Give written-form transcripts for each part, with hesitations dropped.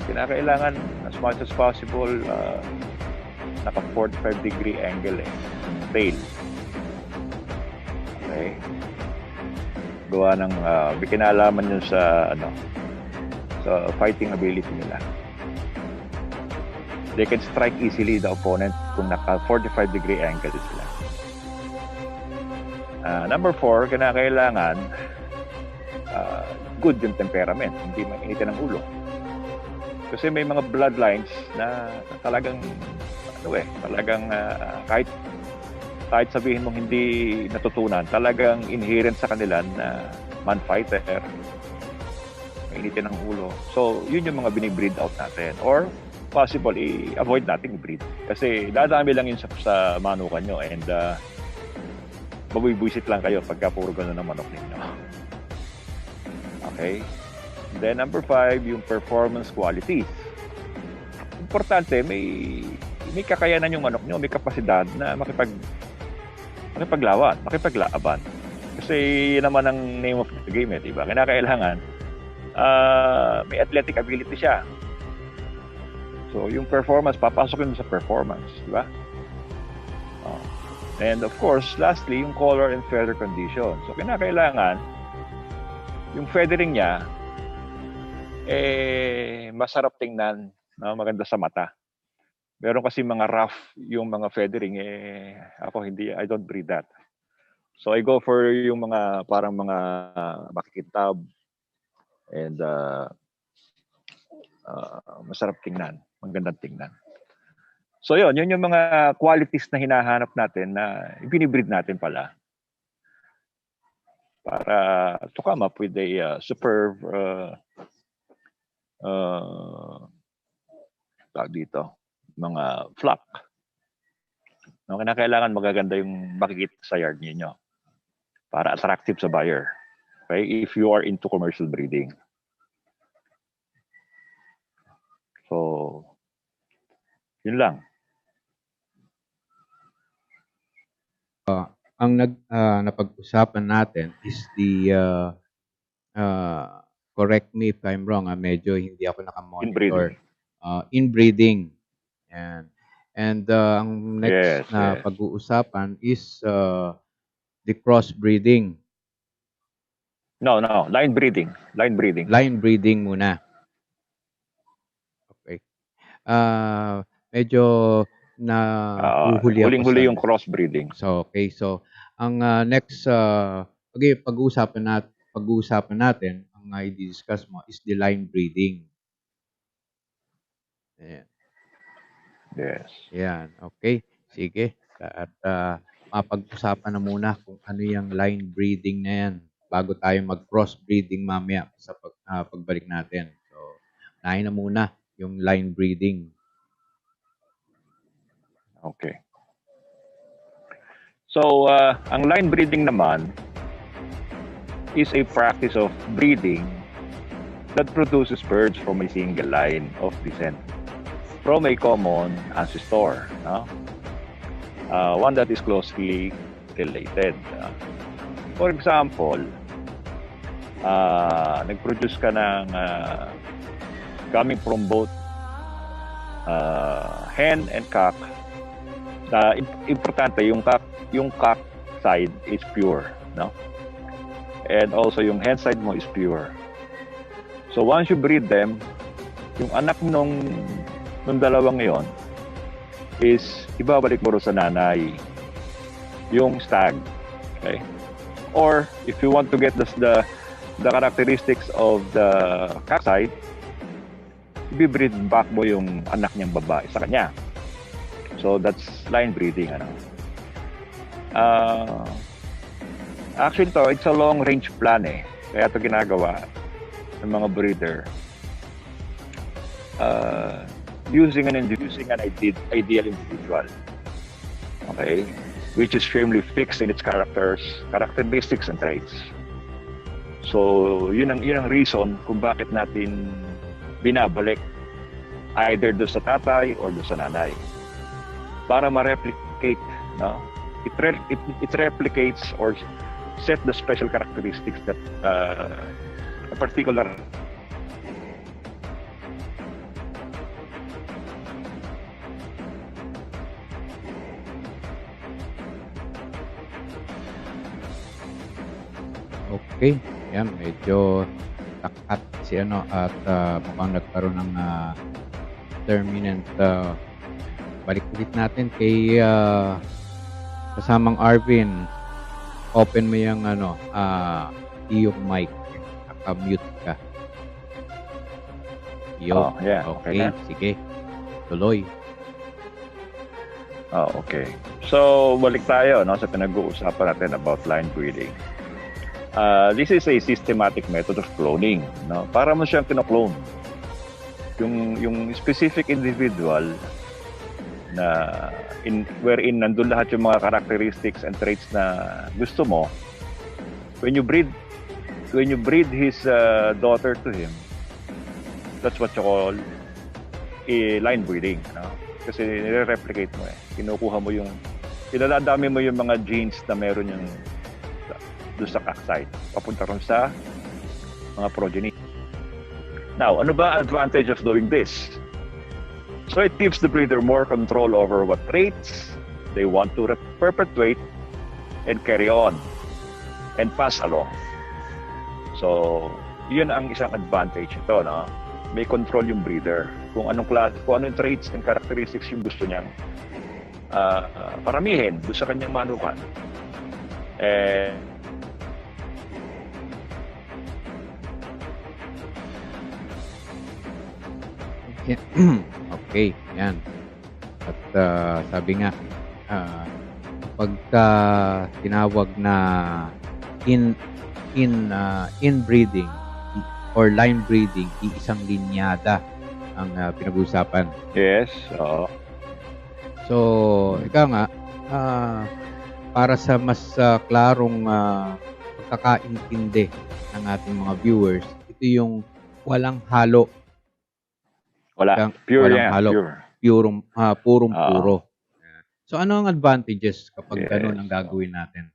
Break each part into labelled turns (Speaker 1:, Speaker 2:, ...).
Speaker 1: Kinakailangan as much as possible, naka 45-degree angle tail. Okay? Gawa ng may kinalaman yun sa sa fighting ability nila. They can strike easily the opponent kung naka 45-degree angle sila. Number 4, kinakailangan good yung temperament, hindi mainitin ang ulo. Kasi may mga bloodlines na talagang kahit sabihin mong hindi natutunan, talagang inherent sa kanila na man-fighter, mainitin ang ulo. So, yun yung mga binibreed out natin. Or, possible, i-avoid natin i-breed. Kasi dadami lang yun sa manukan nyo and mabibwisit lang kayo pagka puro gano'n ng manok ninyo. Okay? Then, number 5, yung performance qualities. Importante, may kakayanan yung manok nyo, may kapasidad na makipaglaban. Kasi yun naman ang name of the game, diba? Kinakailangan, may athletic ability siya. So, yung performance, papasok yun sa performance, diba? And of course, lastly, yung color and feather condition. So, kinakailangan, yung feathering niya, masarap tingnan, maganda sa mata. Meron kasi mga rough yung mga feathering, I don't breed that. So I go for yung mga parang mga makikintab and masarap tingnan, magandang tingnan. So yun yung mga qualities na hinahanap natin na ibinibreed natin pala para to come up with a superb mga flock. Kinakailangan magaganda yung makikita sa yard niyo para attractive sa buyer. Okay? If you are into commercial breeding. So, yun lang.
Speaker 2: Ang napag-usapan natin is the correct me if I'm wrong, medyo hindi ako nakamonitor. Inbreeding. And ang next na pag-uusapan is the crossbreeding.
Speaker 1: No, line breeding. Line
Speaker 2: breeding muna. Okay. Medyo na
Speaker 1: huling-huli yung crossbreeding.
Speaker 2: So, okay. So, ang next pag-uusapan natin, ang i-discuss mo is the line breeding. Ayan.
Speaker 1: Yes.
Speaker 2: Yan. Okay. Sige. At mapag-usapan na muna kung ano yung line breeding na yan bago tayo mag-cross breeding mamaya sa pagbalik natin. So, nahin na muna yung line breeding.
Speaker 1: Okay. So, ang line breeding naman is a practice of breeding that produces birds from a single line of descent from a common ancestor, one that is closely related. For example, nag-produce ka ng coming from both hen and cock. Importante yung cock side is pure, and also yung hen side mo is pure. So once you breed them, yung anak nung dalawang yon is ibabalik mo sa nanay yung stag. Okay? Or if you want to get the characteristics of the cock side, i-breed back mo yung anak niyang babae sa kanya. So that's line breeding. Actually it's a long range plan kaya ito ginagawa ng mga breeder using an ideal individual, okay, which is firmly fixed in its characteristics and traits. So yun ang reason kung bakit natin binabalik either doon sa tatay or doon sa nanay para ma-replicate, it replicates or set the special characteristics that a particular
Speaker 2: Okay, yan medyo takat si ano at mukhang nagkaroon ng terminant. Balik ulit natin kay kasamang Arvin. Open mo yung ano, iyong mic. Naka-mute ka. Yun.
Speaker 1: Yeah. Okay
Speaker 2: Okay,
Speaker 1: na?
Speaker 2: sige. Tuloy.
Speaker 1: Okay. So, balik tayo no, sa pinag-uusapan natin about line breeding. This is a systematic method of cloning. No? Para mo siyang kino-clone. Yung specific individual na wherein nandun lahat yung mga characteristics and traits na gusto mo, when you breed his daughter to him, that's what you call line breeding, no? Kasi nire-replicate mo kinukuha mo ilaladami mo yung mga genes na meron yung doon sa cockside papunta ron sa mga progeny. Now, ano ba advantage of doing this? So it gives the breeder more control over what traits they want to perpetuate and carry on and pass along. So, yun ang isang advantage ito, no? May control yung breeder kung anong traits and characteristics yung gusto niyang paramihin doon sa kanyang manukan.
Speaker 2: Okay, yan. At sabi nga, pagka tinawag na inbreeding or line breeding, iisang linyada ang pinag-uusapan.
Speaker 1: Yes, oo.
Speaker 2: So, ika nga, para sa mas klarong pagkakaintindi ng ating mga viewers, ito yung walang halo.
Speaker 1: Pure
Speaker 2: walang
Speaker 1: yan,
Speaker 2: halo.
Speaker 1: pure.
Speaker 2: Puro. So, ano ang advantages kapag ganun ang gagawin natin?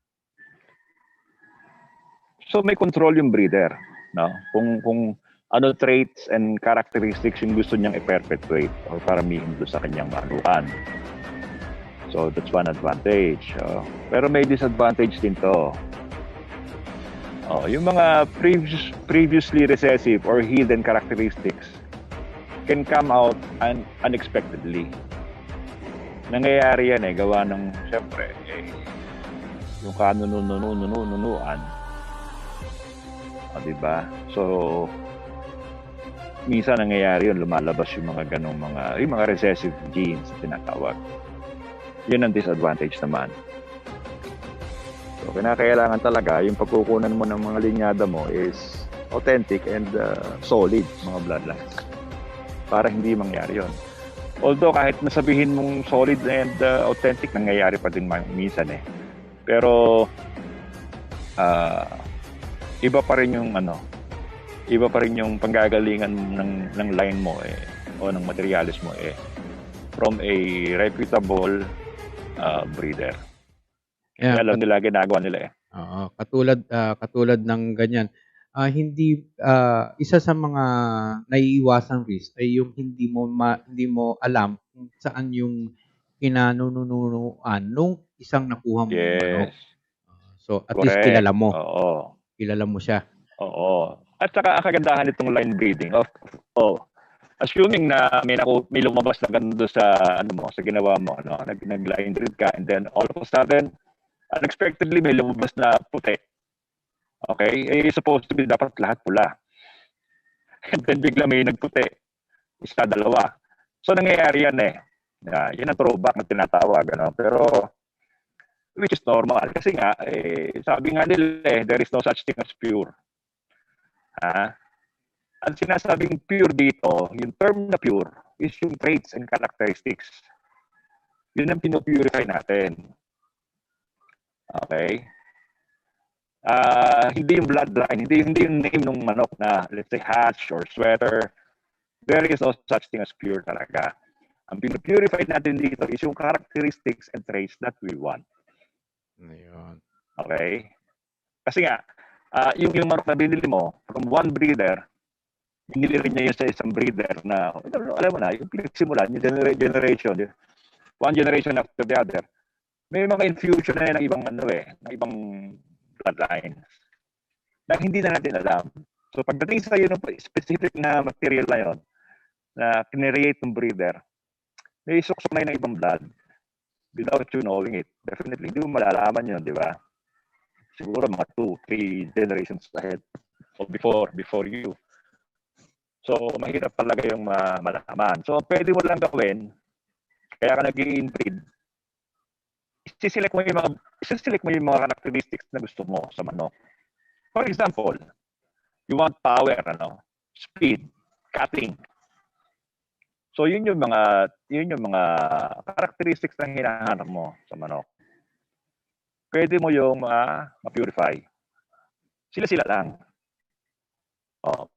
Speaker 1: So, may control yung breeder, no? Kung ano traits and characteristics yung gusto niyang i-perpetuate or paramihin doon sa kanyang manukan. So, that's one advantage. Pero may disadvantage din to. Yung mga previously recessive or hidden characteristics can come out unexpectedly. Nangyayari yan gawa ng, syempre, yung kanununuan. Diba? So, minsan nangyayari yun, lumalabas yung mga ganong yung mga recessive genes na tinatawag. Yun ang disadvantage naman. So, kinakailangan talaga yung pagkukunan mo ng mga linyada mo is authentic and solid mga bloodlines para hindi mangyari yun. Although kahit nasabihin mong solid and authentic, nangyayari pa din minsan Pero iba pa rin yung panggagalingan ng line mo o ng materialis mo from a reputable breeder.
Speaker 2: Yeah,
Speaker 1: alam nila, ginagawa nila
Speaker 2: Oo, katulad ng ganyan. Hindi isa sa mga naiiwasang risk ay yung hindi mo alam kung saan yung kinanununuan nung isang nakuha mong manok. So at least kilala mo.
Speaker 1: Oo.
Speaker 2: Kilala mo siya.
Speaker 1: Oo. At saka ang kagandahan nitong line breeding, assuming na may lumabas na ganito sa sa ginawa mo, nag-line breed ka, and then all of a sudden unexpectedly may lumabas na puti. Okay? Supposed to be dapat lahat pula. And then bigla may nagputi. Isa, dalawa. So nangyayari yan yan ang throwback na tinatawag. Pero which is normal. Kasi nga, sabi nga nila there is no such thing as pure. Ang sinasabing pure dito, yung term na pure, is yung traits and characteristics. Yun ang pinupurify natin. Okay? Hindi yung bloodline, hindi yung name ng manok na, let's say, hatch or sweater. There is no such thing as pure talaga. Ang pinupurify natin dito is yung characteristics and traits that we want.
Speaker 2: Ayun.
Speaker 1: Okay? Kasi nga, yung manok na binili mo from one breeder, binili rin niya yun sa isang breeder na, alam mo na, yung pinagsimulan, yung generation, one generation after the other, may mga infusion na ng ibang ng ibang bloodlines. na hindi na natin alam. So pagdating sa yun, specific na material na yun, na kinreate ng breeder, may suksok na yun ng ibang blood without you knowing it. Definitely, hindi mo malalaman yun, di ba? Siguro mga 2-3 generations ahead or before you. So, mahirap talaga yung malaman. So, pwede mo lang gawin, kaya ka nag-i-inbreed, isiselect mo yung mga characteristics na gusto mo sa manok. For example, you want power, speed, cutting. So yun yung mga characteristics na hinahanap mo sa manok. Pwede mo yung ma-purify. Sila lang.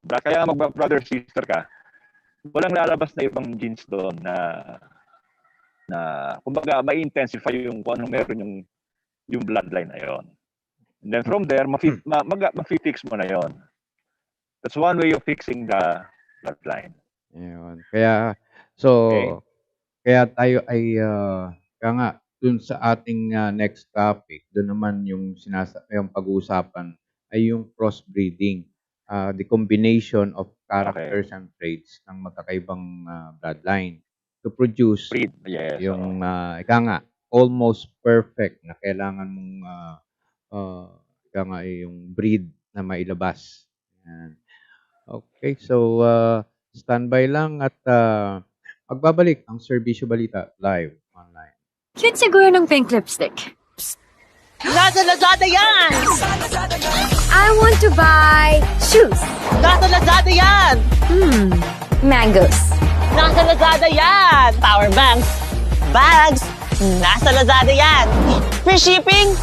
Speaker 1: Kaya mag-brother sister ka, walang lalabas na ibang genes doon na kumbaga ma-intensify yung kung anong meron yung bloodline na yon. And then from there, ma-fix mo na yon. That's one way of fixing the bloodline.
Speaker 2: Yun. Kaya tayo ay kaya nga dun sa ating next topic, dun naman yung pag-uusapan ay yung crossbreeding, the combination of characters and traits ng magkakaibang bloodline to produce yung ika nga almost perfect na kailangan mong ika nga yung breed na mailabas. Yan. Okay, so standby lang at magbabalik ang Serbisyo Balita live online.
Speaker 3: Cute siguro ng pink lipstick.
Speaker 4: Nasa Lazada yan!
Speaker 3: I want to buy shoes.
Speaker 4: Nasa Lazada yan!
Speaker 3: Mangoes.
Speaker 4: Nasa Lazada yan! Power banks. Bags. Nasa Lazada yan! Free shipping.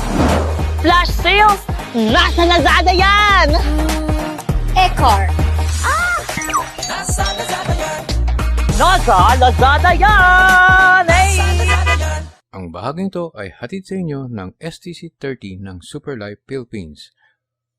Speaker 4: Flash sales. Nasa Lazada yan!
Speaker 3: Ecor.
Speaker 4: Nasa Lazada yan! Hey!
Speaker 5: Ang bahaging to ay hatid sa inyo ng STC30 ng Super Life Philippines.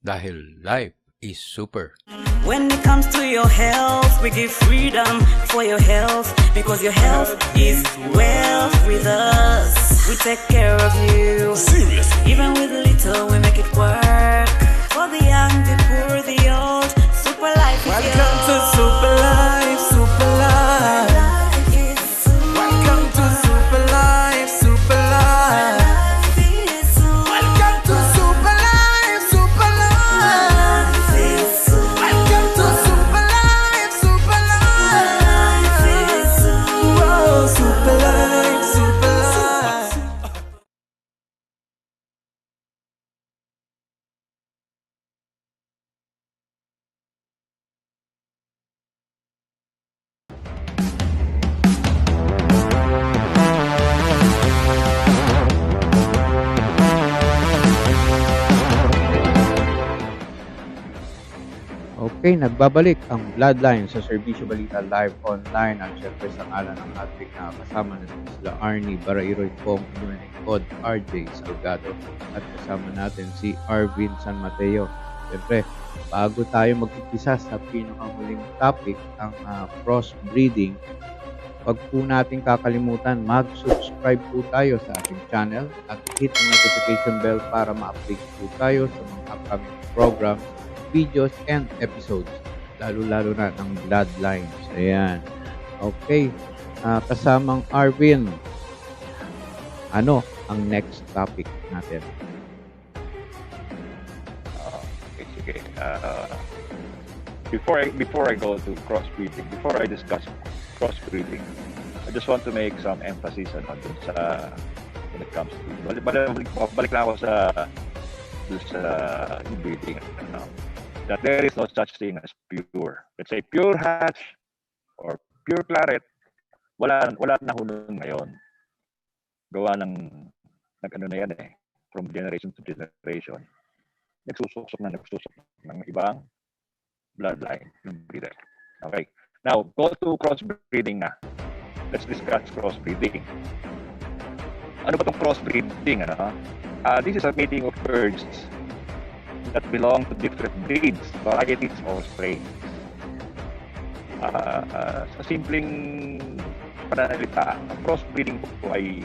Speaker 5: Dahil life is super.
Speaker 6: When it comes to your health, we give freedom for your health. Because your health is wealth with us. We take care of you. Seriously? Even with little, we make it work. For the young, the poor, the old, Super Life is yours. Welcome to Super Life, Super Life. Welcome to Super Life, Super Life. Welcome to Super Life, Super Life. Welcome to Super Life, Super Life. Whoa, Super Life, Super Life.
Speaker 2: Okay, nagbabalik ang Bloodline sa Serbisyo Balita live online at syempre sa ngalan ng ating kasama na sila Arnie Barairoy Pong, inyong lingkod, RJ Salgado at kasama natin si Arvin San Mateo. Syempre, bago tayo mag-umpisa sa pinakahuling topic, ang crossbreeding, wag po natin kakalimutan, mag-subscribe po tayo sa ating channel at hit ang notification bell para ma-update po tayo sa mga upcoming program, videos and episodes, lalo-lalo na ng Bloodlines. Ayan. Okay. Kasamang Arvin, ano ang next topic natin?
Speaker 1: Okay, sige. Before I go to crossbreeding, before I discuss crossbreeding, I just want to make some emphasis on sa when it comes to balik lang ako sa breeding, that there is no such thing as pure. Let's say pure hatch or pure claret, wala na hulun ngayon. Gawa ng na yan from generation to generation. Nagsusok ng ibang bloodline yung breeder. Okay. Now, go to crossbreeding na. Let's discuss crossbreeding. Ano ba itong crossbreeding? This is a mating of birds that belong to different breeds, varieties, or strains. Sa simpleng pananalita, ang crossbreeding po ay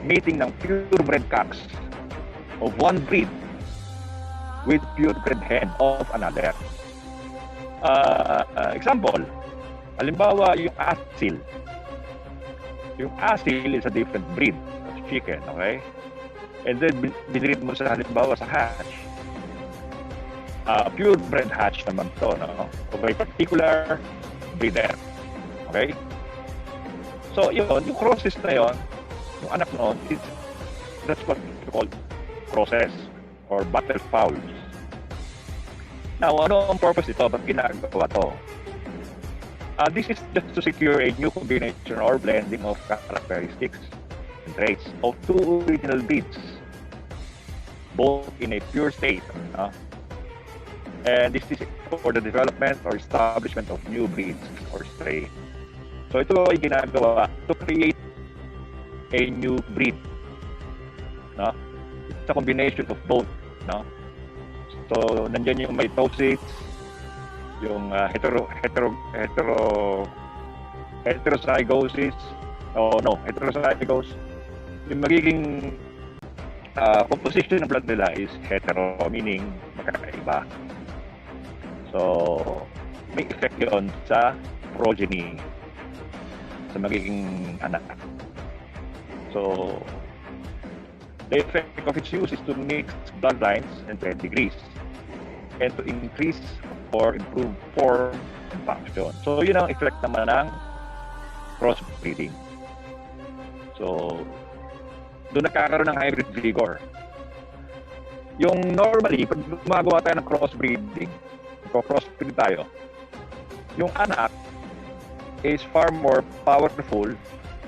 Speaker 1: mating ng purebred cocks of one breed with purebred hen of another. Example, halimbawa yung asil. Yung asil is a different breed of chicken, okay? And then binreed mo sa halimbawa sa hatch. Purebred hatch naman to, no? Of a particular breeder. Okay? So, yun, yung crosses na yun, yung anak noon, that's what we call crosses or battle fowls. Now, ano ang purpose ito? Ba't ginagawa to? This is just to secure a new combination or blending of characteristics and traits of two original breeds, both in a pure state. And this is for the development or establishment of new breeds or strain. So ito ay ginagawa to create a new breed. No? It's a combination of both. No? So nandiyan yung mitosis, yung heterozygosis, heterozygous. Yung magiging composition ng blood nila is hetero, meaning magkakaiba. So, may effect yun sa progeny, sa magiging anak. So, the effect of its use is to mix bloodlines and pedigrees and to increase or improve form and function. So, yun ang effect naman ng crossbreeding. So, doon nagkakaroon ng hybrid vigor. Yung normally, pag gumagawa tayo ng crossbreeding, crossbreed tayo, yung anak is far more powerful,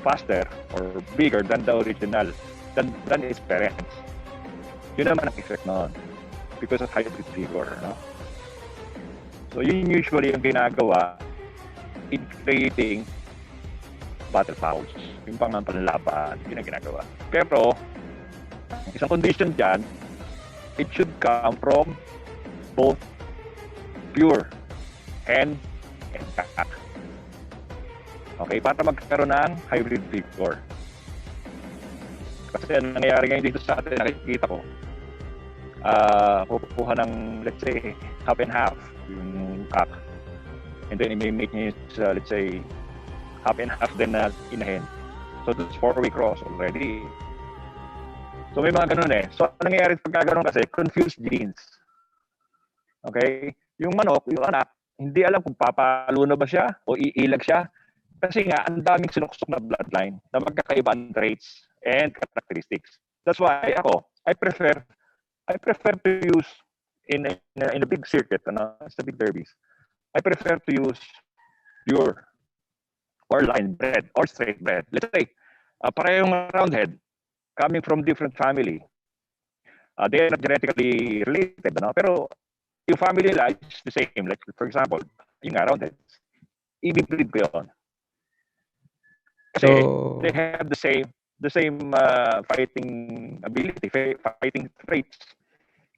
Speaker 1: faster, or bigger than the original, than its parents. Yun naman ang effect noon because of hybrid vigor. No? So, yun usually yung ginagawa in creating battle fowls. Yung panlaban, yun ang ginagawa. Pero, isang condition dyan, it should come from both pure hen and cock. Okay, para magkaroon ng hybrid vigor. Kasi ang nangyayari ngayon dito sa atin, nakikita ko, kukuha ng, let's say, half and half yung cock. And then, i-make niya, let's say, half and half then in a hen. So, that's 4-way cross already. So, may mga ganun eh. So, ang nangyayari pagka ganun kasi, confused genes. Okay? Yung manok, yung anak, hindi alam kung papalo na ba siya o iilag siya. Kasi nga, ang daming sinuksok na bloodline na magkakaibang traits and characteristics. That's why ako, I prefer to use in a big circuit, sa big derbies. I prefer to use pure or line bred or straight bred. Let's say, parehong roundhead coming from different family. They are not genetically related, pero yung family nila is the same. Like, for example, yung roundhead, i-breed ko yun. Kasi they have the same fighting ability, fighting traits,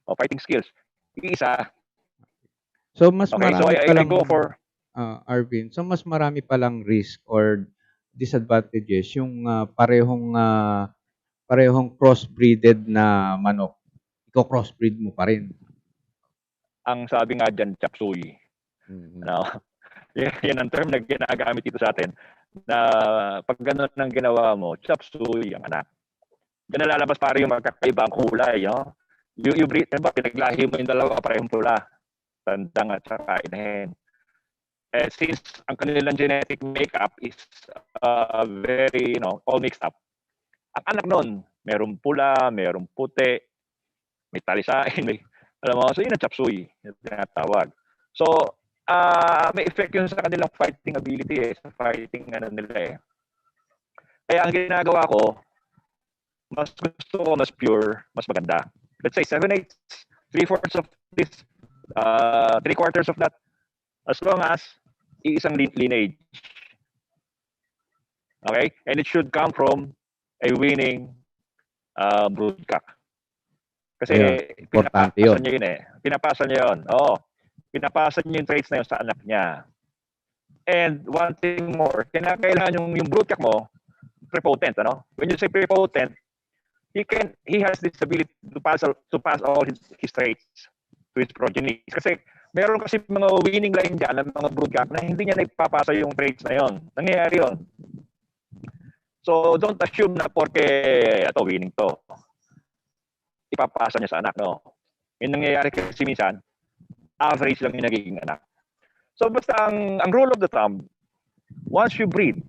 Speaker 1: or fighting skills. Isa.
Speaker 2: So mas
Speaker 1: okay,
Speaker 2: marami
Speaker 1: so I
Speaker 2: palang
Speaker 1: go for
Speaker 2: Arvin. So mas marami palang risk or disadvantages yung parehong crossbreeded na manok. Iko crossbreed mo pa rin.
Speaker 1: Ang sabi nga diyan, chop suey. Yan ang term na ginagamit dito sa atin. Na pag gano'n ang ginawa mo, chop suey ang anak. Diyan nalalabas pare yung magkakaibang kulay. No? You breed, pinaglahi mo yung dalawa, parehong pula. Tandang at saka inahin. Since ang kanilang genetic makeup is very, all mixed up. Ang anak nun, merong pula, merong puti, may talisain, alam mo, so yun ang chop suey, yung tinatawag. So, may effect yun sa kanilang fighting ability sa fighting nila eh. Kaya ang ginagawa ko, mas gusto ko mas pure, mas maganda. Let's say 7/8, 3/4 of this, 3/4 of that, as long as iisang lineage. Okay? And it should come from a winning broodcock. Kasi
Speaker 2: importante
Speaker 1: pinapasa niya yun eh. Pinapasa niya yun. Oo. Pinapasa niya yung traits na yun sa anak niya. And one thing more, kailangan yung broodcock mo, prepotent, When you say prepotent, he has this ability to pass all his traits to his progeny. Kasi meron kasi mga winning line dyan ng mga broodcock na hindi niya naipapasa yung traits na yon. Nangyayari yon. So, don't assume na porque ito, winning to, ipapasa niya sa anak, no? Yung nangyayari kasi minsan, average lang yung nagiging anak. So, basta ang rule of the thumb, once you breed,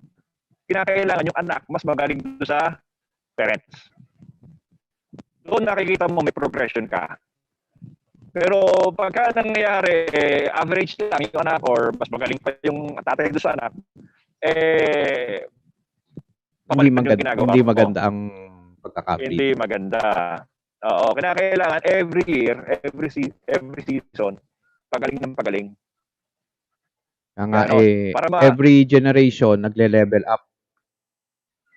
Speaker 1: kinakailangan yung anak mas magaling doon sa parents. Doon nakikita mo may progression ka. Pero pagka nangyayari, average lang yung anak or mas magaling pa yung tatay doon sa anak,
Speaker 2: hindi maganda ang pagkakapit.
Speaker 1: Hindi maganda. Oo, kailangan every year, every season, pagaling ng pagaling.
Speaker 2: Every generation nagle-level up.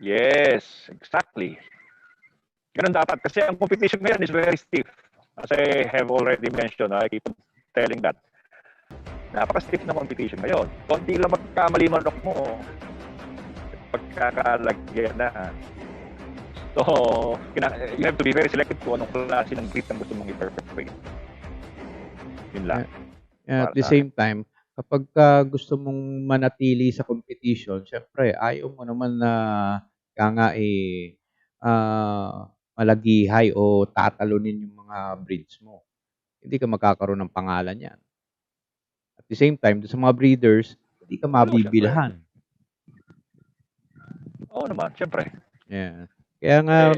Speaker 1: Yes, exactly. Ganun dapat kasi ang competition ngayon is very stiff. As I have already mentioned, I keep telling that. Napaka-stiff na competition ngayon. Konti lang magkamali manok mo, pagkakalagyan na. So, you have to be very selective kung anong klase ng breed ang gusto mong i-perpetrate. Yun lang.
Speaker 2: At the same time, kapag gusto mong manatili sa competition, syempre, ayaw mo naman na malagihay o tatalunin yung mga breeds mo. Hindi ka magkakaroon ng pangalan yan. At the same time, sa mga breeders, hindi ka mabibilhan.
Speaker 1: Oo naman, syempre.
Speaker 2: Yeah. Kaya nga,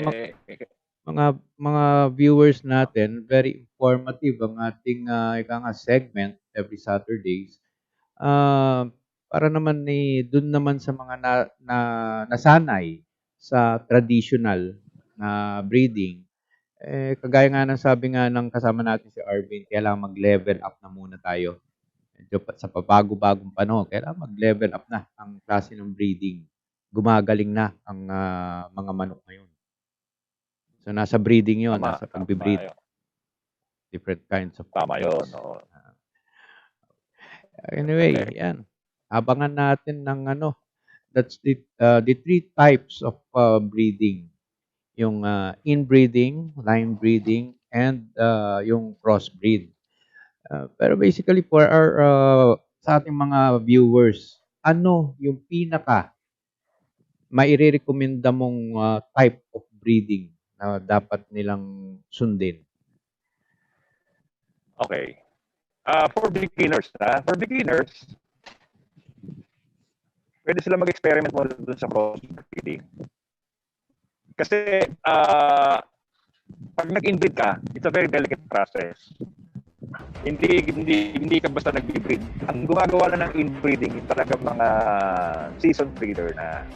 Speaker 2: mga viewers natin, very informative ang ating segment every Saturdays. Para naman dun naman sa mga nasanay sa traditional na breeding, kagaya nga ng sabi nga ng kasama natin si Arvin, kailangan mag-level up na muna tayo. Medyo sa pabago-bagong panahon, kailangan mag-level up na ang klase ng breeding. Gumagaling na ang mga manok ngayon. So, nasa breeding yun, nasa pag-breed. Different kinds of
Speaker 1: tama yun.
Speaker 2: Anyway, yan. Abangan natin ng that's the three types of breeding. Yung inbreeding, line breeding, and yung crossbreed. Pero basically for our sa ating mga viewers, ano yung pinaka maire-recommenda mong type of breeding na dapat nilang sundin?
Speaker 1: Okay. For beginners, pwede sila mag-experiment mo dun sa crossbreeding. Kasi pag nag-inbreed ka, it's a very delicate process. Hindi ka basta nag-breed. Ang gumagawa na ng inbreeding, yung talaga mga seasoned breeder na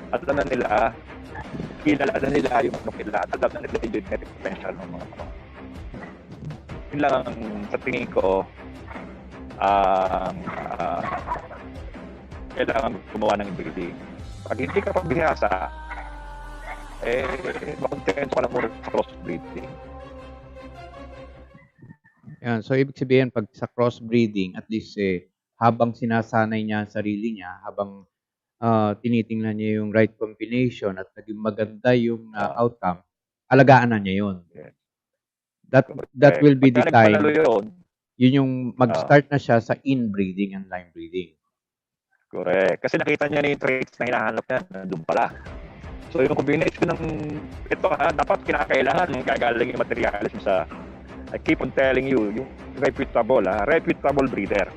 Speaker 1: alam na nila, kilala na nila yung manok nila, at alam na nila yung genetic potential ng mga manok. Yun lang sa tingin ko, kailangan gumawa ng breeding. Pag hindi ka pagbihasa, mag-tento ka na muna sa crossbreeding.
Speaker 2: Yan. So, ibig sabihin, pag sa crossbreeding, at least habang sinasanay niya ang sarili niya, habang tinitingnan niya yung right combination at naging maganda yung outcome, alagaan na niya yun. That will be the time. Yun yung mag-start na siya sa inbreeding and line breeding.
Speaker 1: Correct. Kasi nakita niya na yung traits na hinahanap niya, nandun pala. So yung combination ng ito, dapat kinakailangan ng gagaling yung materials sa, I keep on telling you, yung reputable breeder,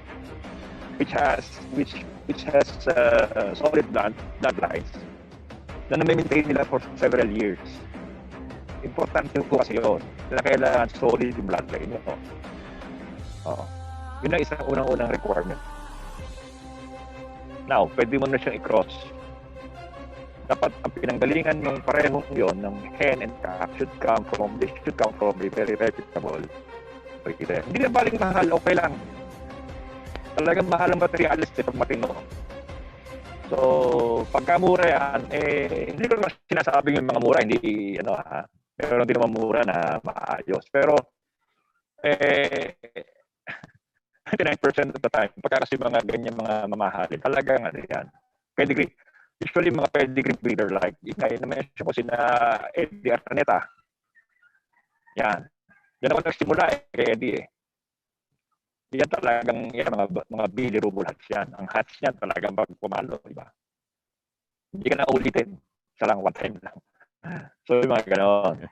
Speaker 1: which has solid bloodlines na na-maintain nila for several years. Importante po kasi yun. Na kailangan solid yung bloodline nyo. Yun ang isang unang-unang requirement. Now, pwede mo na siyang i-cross. Dapat ang pinanggalingan ng parehong yon ng hen and cock should come from a very reputable breeder. Hindi na baling mahal, okay lang. Talagang mahal ang materials pag matino. So, pagka mura yan, hindi ko naman sinasabing yung mga mura, hindi, pero hindi naman mura na maayos. Pero, 99% of the time, pagka kasi mga ganyan mga mamahalin, talagang yan, pedigree. Usually, mga pedigree breeder like, na-mention ko sina Eddie Arneta. Yan. Yan ako nagsimula kay Eddie eh. Yan talagang, yan mga billionaire hats yan. Ang hats yan talagang pag pumalo, di ba? Hindi ka na ulitin. Isa lang, one time lang. So, yung mga ganon.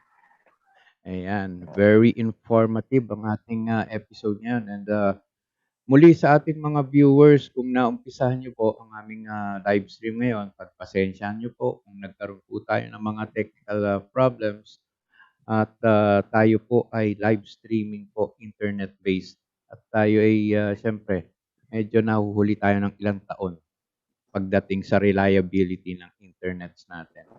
Speaker 2: Ayan, very informative ang ating episode ngayon. And muli sa ating mga viewers, kung naumpisahan nyo po ang aming live stream ngayon, pagpasensyahan nyo po kung nagkaroon po tayo ng mga technical problems. At tayo po ay live streaming po, internet-based. At tayo ay, syempre, medyo nahuhuli tayo ng ilang taon pagdating sa reliability ng internets natin.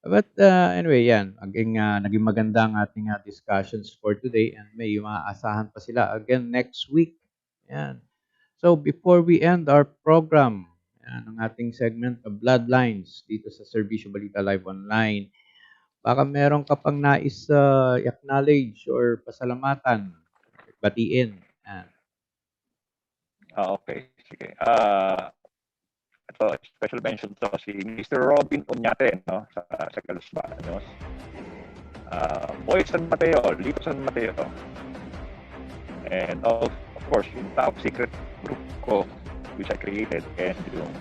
Speaker 2: But anyway, yan. Naging maganda ang ating discussions for today and may maaasahan pa sila again next week. Yan. So before we end our program, yan, ang ating segment of Bloodlines dito sa Servicio Balita Live Online, baka meron ka pang nais i-acknowledge or pasalamatan, batiin. Yan.
Speaker 1: Okay, sige. Ito, special mention to si Mr. Robin Oñate, no? Sa Los Baños. Boy San Mateo, Lito San Mateo. And of course, yung top secret group ko, which I created, and yung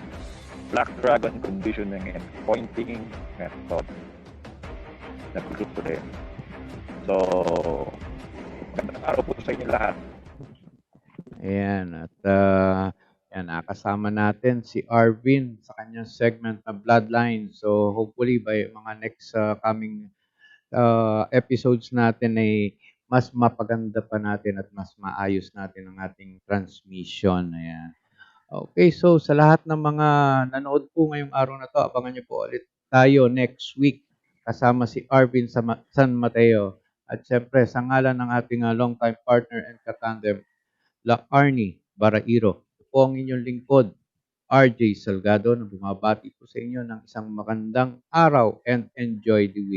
Speaker 1: Black Dragon Conditioning and Pointing Method na group ko din. So, magandang araw po sa inyo lahat.
Speaker 2: Ayan. At yan, nakasama natin si Arvin sa kanyang segment na Bloodline. So hopefully by mga next coming episodes natin ay mas mapaganda pa natin at mas maayos natin ang ating transmission. Ayan. Okay, so sa lahat ng mga nanood po ngayong araw na to, abangan niyo po ulit tayo next week kasama si Arvin San Mateo. At syempre, sa ngalan ng ating longtime partner and katandem, La Arnie Barairo. Ito po ang inyong lingkod, RJ Salgado, na bumabati po sa inyo ng isang magandang araw and enjoy the week.